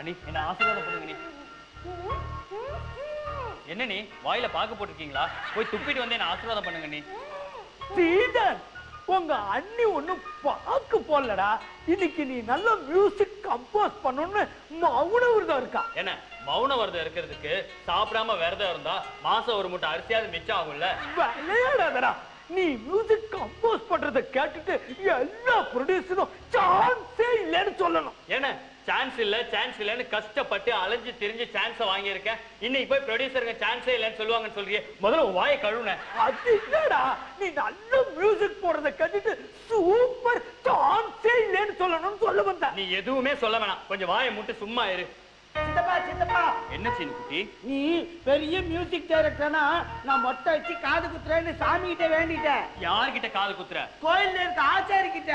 அண்ணி என்ன ஆசீர்வாதம் பண்ணுங்க நீ. என்ன நீ வாயில பாக்கு போட்டிருக்கீங்களா? போய் துப்பிட்டு வந்து என்ன ஆசீர்வாதம் பண்ணுங்க நீ. ஸ்ரீதர், உங்க அண்ணி ஒண்ணும் பாக்கு போடலடா. இன்னைக்கு நீ நல்ல மியூசிக் கம்போஸ் பண்ணணும்னு மௌன விரதம் இருக்கா. என்ன மௌன விரதம் இருக்கிறதுக்கு சாப்பிடாம விரதம் இருந்தா மாசம் ஒரு மூட்டை அரிசியாவது மிச்சம் ஆகும்ல. விளையாடாதடா. நீ மியூசிக் கம்போஸ் பண்றத கேட்டுட்டு எல்லா ப்ரொடியூசரும் சான்ஸே இல்லைன்னு சொல்லணும். என்ன சான்ஸ் இல்லன்னு கஷ்டப்பட்டு அலைஞ்சு திரிஞ்சு சான்ஸை வாங்கியிருக்கேன். இன்னைக்கு போய் ப்ரொடியூசருங்க சான்ஸே இல்லைன்னு சொல்லுவாங்கன்னு சொல்றியே, முதல்ல வாயை கழுவுன. அது இல்லடா, நீ நல்ல மியூசிக் போடுறத கேட்டுட்டு சூப்பர் சான்ஸே இல்லைன்னு சொல்லணும்னு சொல்ல வந்த. நீ எதுவுமே சொல்ல வேணாம், கொஞ்சம் வாயை மூட்டு சும்மா இரு. சித்தப்பா சித்தப்பா, என்ன சீனு குட்டி? நீ பெரிய மியூசிக் டைரக்டர்னா நான் மொட்டை வச்சு காது குத்துறேன்னு சாமி கிட்ட வேண்டிட்டேன். யார்கிட்ட காது குத்துற? கோயில்ல இருக்க ஆச்சாரி கிட்ட.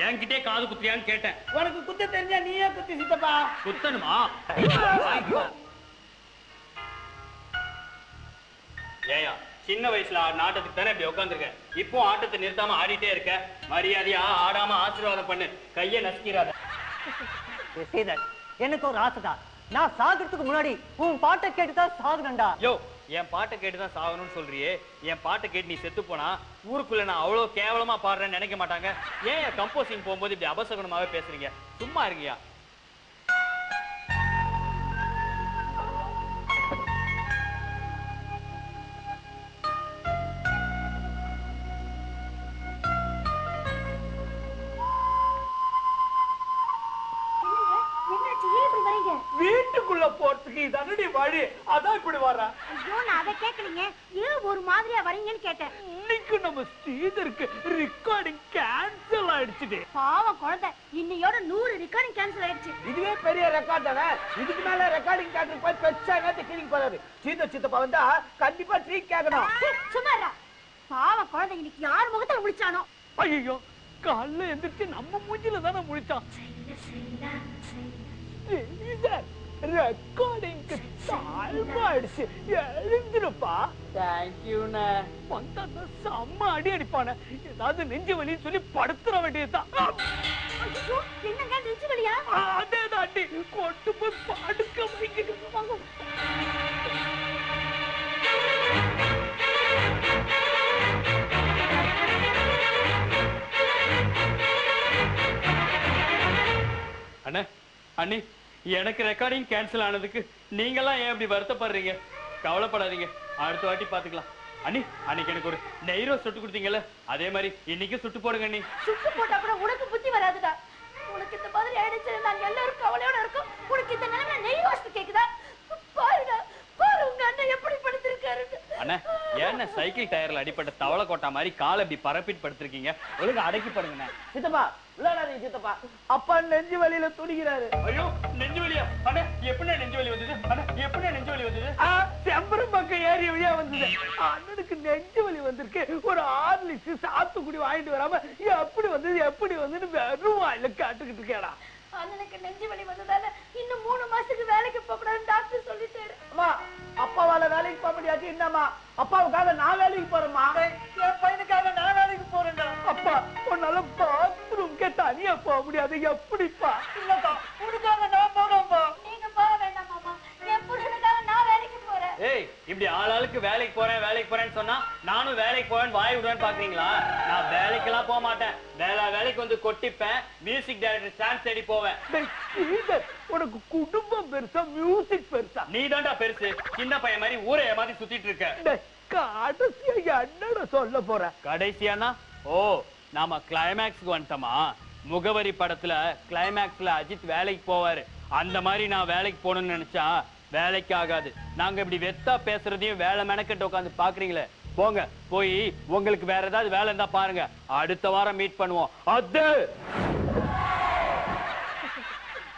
என்கிட்டே காது குத்துறியான்னு கேட்டேன். உனக்கு குத்த தெரிஞ்சா நீயே குத்து சித்தப்பா. குத்தணுமா? ஏயா சின்ன வயசுல நாட்டத்துக்கு தானே இப்படி உட்காந்துருக்க, இப்போ ஆட்டத்தை நிறுத்தாம ஆடிட்டே இருக்க. மரியாதையா ஆடாம ஆசீர்வாதம் பண்ணு, கைய நசுக்கிறாத. எனக்கு ஒரு ஆசைதான். நான் சாகிறதுக்கு முன்னாடி உன் பாட்டை கேட்டுதான் சாகுனண்டா. யோ, என் பாட்டை கேட்டுதான் சாகணும்னு சொல்றியே, என் பாட்டை கேட்டு நீ செத்து போனா ஊருக்குள்ள நான் அவ்வளவு கேவலமா பாடுறேன்னு நினைக்க மாட்டாங்க. ஏன் கம்போசிங் போகும்போது இப்படி அபசகுணமாவே பேசுறீங்க? சும்மா இருக்கியா? வீட்டுக்குள்ள போறதுக்கு இதனடி வழி, அதான் இப்படி வர. ஐயோ, நான் அதை கேட்கலீங்க. ஏன் ஒரு மாதிரியா வரீங்கன்னு கேட்டேன். இன்னைக்கு நம்ம ஸ்ரீதருக்கு ரெக்கார்டிங் கேன்சல் ஆயிடுச்சு. பாவம் குழந்தை, இன்னையோட 100 ரெக்கார்டிங் கேன்சல் ஆயிடுச்சு. இதுவே பெரிய ரெக்கார்ட் தானே. இதுக்கு மேல ரெக்கார்டிங் தேட்டருக்கு போய் பெருசா என்ன கிளிக் போறாரு. சித்தப்பா வந்தா கண்டிப்பா ட்ரீட் கேட்கணும். சும்மா இருடா. பாவம் குழந்தை இன்னைக்கு யார் முகத்துல முடிச்சானோ. ஐயோ, காலைல எந்திரிச்சு நம்ம மூஞ்சில தானே முடிச்சான். ரெக்கார்டிங்க்கு டைம் ஆயிடுச்சு, எழுந்திருப்பா. தேங்க்யூண்ணே. வந்தா செம்ம அடி அடிப்பான. ஏதாவது நெஞ்சு வலின்னு சொல்லி படுத்துற வேண்டியதுதான். என்னங்க நெஞ்சு வலியா? அதேதான் அடி, கொண்டு போய் படுக்க வைக்கிட்டு. அண்ணே அண்ணி, எனக்கு ரெக்கார்டிங் கேன்சல் ஆனதுக்கு நீங்கெல்லாம் ஏன் இப்படி வருத்தப்படுறீங்க? கவலைப்படாதீங்க, அடுத்த வாட்டி பாத்துக்கலாம். அண்ணி, அன்னைக்கு எனக்கு ஒரு நெய் ரோஸ் சுட்டு கொடுத்தீங்கல்ல, அதே மாதிரி இன்னைக்கு சுட்டு போடுங்க அண்ணி. சுட்டு போட்ட அப்புறம் உனக்கு புத்தி வராதுடா. உனக்கு இந்த மாதிரி ஆயிடுச்சு, நாங்க எல்லாரும் கவலையோட இருக்கோம். உனக்கு இந்த நிலைமை நெய் ரோஸ் கேக்குதா? பாருடா, பாரு உங்க அண்ணன் எப்படி படுத்திருக்காரு. அண்ணே, ஏன்னா சைக்கிள் டயர்ல அடிப்பட்ட தவளை கோட்டா மாதிரி காலை இப்படி பரப்பிட்டு படுத்திருக்கீங்க, ஒழுங்கா அடக்கி படுங்க. சித்தப்பா விளையாடாதீங்க சித்தப்பா. அப்பா நெஞ்சு வலியில துடிக்கிறாரு. ஐயோ, நெஞ்சு வலியா? அண்ணே, எப்படி நெஞ்சு வலி வந்தது? அண்ணே, எப்படி நெஞ்சு வலி வந்தது? செம்பரம் பக்கம் ஏரிய வழியா வந்தது. அண்ணனுக்கு நெஞ்சு வலி வந்திருக்கு. ஒரு ஹார்லிக்ஸ் சாத்துக்குடி வாங்கிட்டு வராம எப்படி வந்தது வெறும் வாயில காட்டுக்கிட்டு இருக்கேடா. அண்ணனுக்கு நெஞ்சு வலி வந்ததால இன்னும் 3 மாசத்துக்கு வேலைக்கு போக கூடாதுன்னு டாக்டர் சொல்லிட்டாரு. அம்மா, அப்பாவால வேலைக்கு போக முடியாது. என்னம்மா, அப்பாவுக்காக நான் வேலைக்கு போறேம்மா. என் பையனுக்காக நான் வேலைக்கு போறேன்டா. அப்பா, உன்னால பாத்ரூம்க்கே தனியா போக முடியாது. எப்படிப்பா? இல்லப்பா, உனக்காக நான் போறேன்ப்பா. நீங்க போக வேண்டாம் மாமா, என் புருஷனுக்காக நான் வேலைக்கு போறேன். ஏய், இப்படி ஆளாளுக்கு வேலைக்கு போறேன்னு சொன்னா நானும் வேலைக்கு போறேன்னு வாய் விடுவேன்னு பாக்குறீங்களா? நான் வேலைக்கெல்லாம் போக மாட்டேன். வேலைக்கு வந்து கொட்டிப்பேன். மியூசிக் டைரக்டர் சான்ஸ் தேடி போவேன். உனக்கு குடும்பம் பெருசா, மியூசிக் பெருசா? நீ தான்டா பெருசு. சின்ன பையன் மாதிரி ஊரை ஏமாத்தி சுத்திட்டு இருக்க. கடைசியா என்னடா சொல்ல போற? கடைசியானா? ஓ, நாம கிளைமேக்ஸ்க்கு வந்துட்டோமா? முகவரி படத்துல கிளைமேக்ஸ்ல அஜித் வேலைக்கு போவாரு. அந்த மாதிரி நான் வேலைக்கு போகணும்னு நினைச்சா வேலைக்கு ஆகாது. நாங்க இப்படி வெத்தா பேசுறதையும் வேலை மெனக்கெட்டு உட்காந்து பாக்குறீங்களே, போங்க. போய் உங்களுக்கு வேற ஏதாவது வேலை இருந்தா பாருங்க. அடுத்த வாரம் மீட் பண்ணுவோம். அது